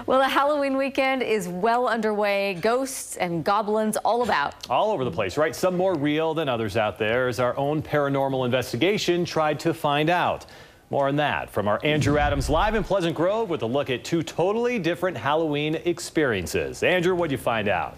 Well, the Halloween weekend is well underway. Ghosts and goblins all about. All over the place, right? Some more real than others out there, as our own paranormal investigation tried to find out. More on that from our Andrew Adams live in Pleasant Grove with a look at two totally different Halloween experiences. Andrew, what'd you find out?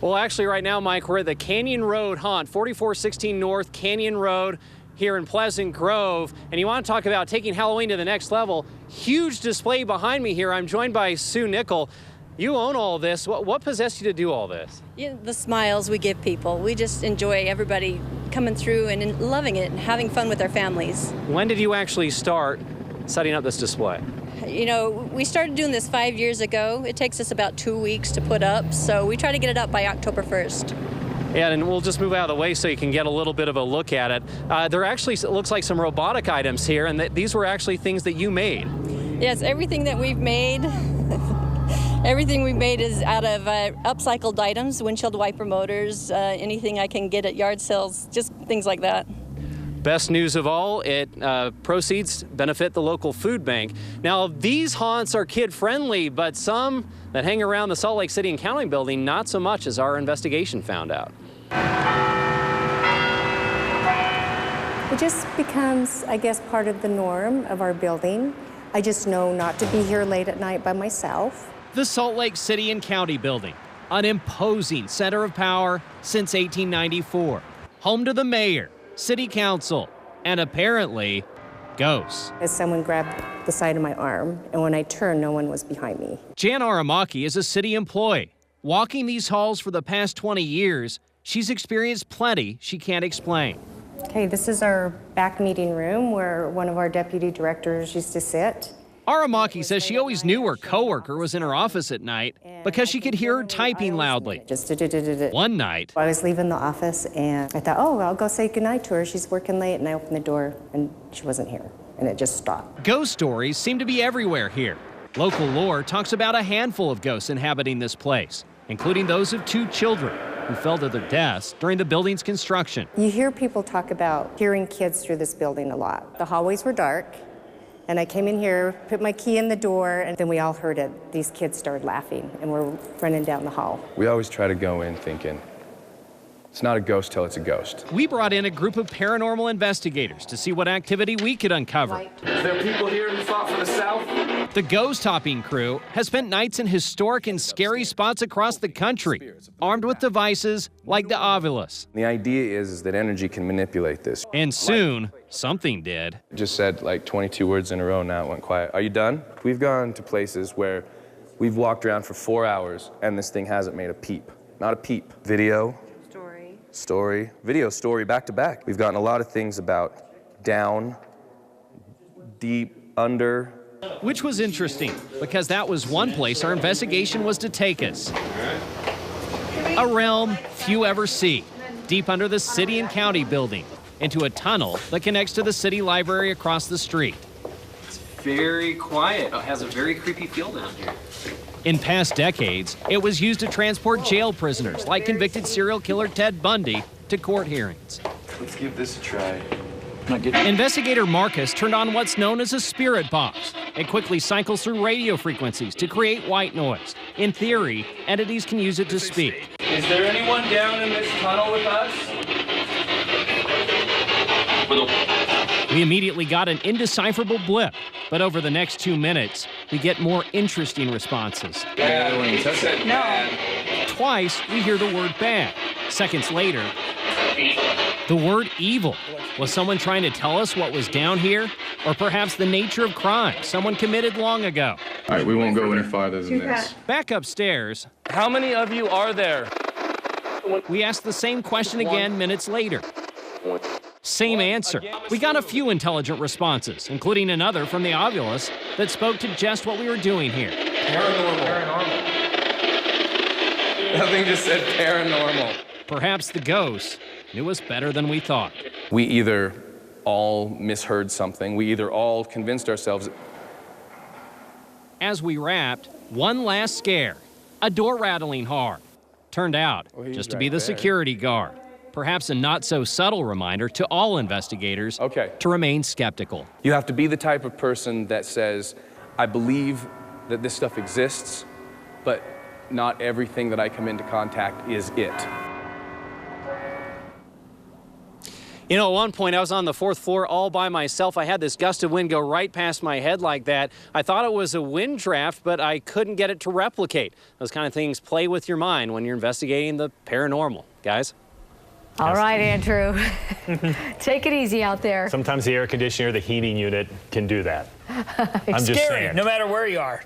Well, actually, right now, Mike, we're at the Canyon Road haunt, 4416 North Canyon Road here in Pleasant Grove. And you want to talk about taking Halloween to the next level. Huge display behind me here. I'm joined by Sue Nickel. You own all this. What possessed you to do all this? The smiles we give people. We just enjoy everybody coming through and loving it and having fun with their families. When did you actually start setting up this display? You know, we started doing this 5 years ago. It takes us about 2 weeks to put up, so we try to get it up by October 1st. Yeah, and we'll just move out of the way so you can get a little bit of a look at it. There actually looks like some robotic items here, and these were actually things that you made. Yes, everything that we've made, everything we've made is out of upcycled items, windshield wiper motors, anything I can get at yard sales, just things like that. Best news of all, proceeds benefit the local food bank. Now, these haunts are kid-friendly, but some that hang around the Salt Lake City and County building, not so much, as our investigation found out. It just becomes, I guess, part of the norm of our building. I just know not to be here late at night by myself. The Salt Lake City and County building, an imposing center of power since 1894, home to the mayor, city council, and apparently ghosts. As someone grabbed the side of my arm, and when I turned, no one was behind me. Jan Aramaki is a city employee. Walking these halls for the past 20 years, she's experienced plenty she can't explain. Okay, this is our back meeting room where one of our deputy directors used to sit. Aramaki says she always knew her coworker was in her office at night because she could hear her typing loudly. One night, I was leaving the office and I thought, oh, I'll go say goodnight to her. She's working late, and I opened the door and she wasn't here, and it just stopped. Ghost stories seem to be everywhere here. Local lore talks about a handful of ghosts inhabiting this place, including those of two children who fell to their deaths during the building's construction. You hear people talk about hearing kids through this building a lot. The hallways were dark. And I came in here, put my key in the door, and then we all heard it. These kids started laughing, and we're running down the hall. We always try to go in thinking, it's not a ghost till it's a ghost. We brought in a group of paranormal investigators to see what activity we could uncover. Is there people here who fought for the South? The ghost hopping crew has spent nights in historic and scary spots across the country, armed with devices like the Ovilus. The idea is that energy can manipulate this. And soon, something did. It just said like 22 words in a row, now it went quiet. Are you done? We've gone to places where we've walked around for 4 hours and this thing hasn't made a peep. Not a peep. Video. Story. Video, story, back to back. We've gotten a lot of things about down, deep, under. Which was interesting, because that was one place our investigation was to take us. A realm few ever see, deep under the city and county building, into a tunnel that connects to the city library across the street. It's very quiet. It has a very creepy feel down here. In past decades, it was used to transport jail prisoners, like convicted serial killer Ted Bundy, to court hearings. Let's give this a try. Investigator Marcus turned on what's known as a spirit box. It quickly cycles through radio frequencies to create white noise. In theory, entities can use it to speak. Is there anyone down in this tunnel with us? We immediately got an indecipherable blip, but over the next 2 minutes, we get more interesting responses. No. Twice, we hear the word bad. Seconds later, the word evil. Was someone trying to tell us what was down here? Or perhaps the nature of crime someone committed long ago? All right, we won't go any farther than this. Back upstairs, How many of you are there? we asked the same question again minutes later. Same answer. We got a few intelligent responses, including another from the Ovilus that spoke to just what we were doing here. Paranormal. Nothing just said paranormal. Perhaps the ghosts knew us better than we thought. We either all misheard something, we either all convinced ourselves. As we wrapped, one last scare, a door rattling hard. Turned out just to be the security guard. Perhaps a not-so-subtle reminder to all investigators to remain skeptical. You have to be the type of person that says, I believe that this stuff exists, but not everything that I come into contact is it. You know, at one point I was on the 4th floor all by myself. I had this gust of wind go right past my head like that. I thought it was a wind draft, but I couldn't get it to replicate. Those kind of things play with your mind when you're investigating the paranormal, guys. All right, Andrew. Take it easy out there. Sometimes the air conditioner, the heating unit can do that. I'm just Scary, saying. no matter where you are.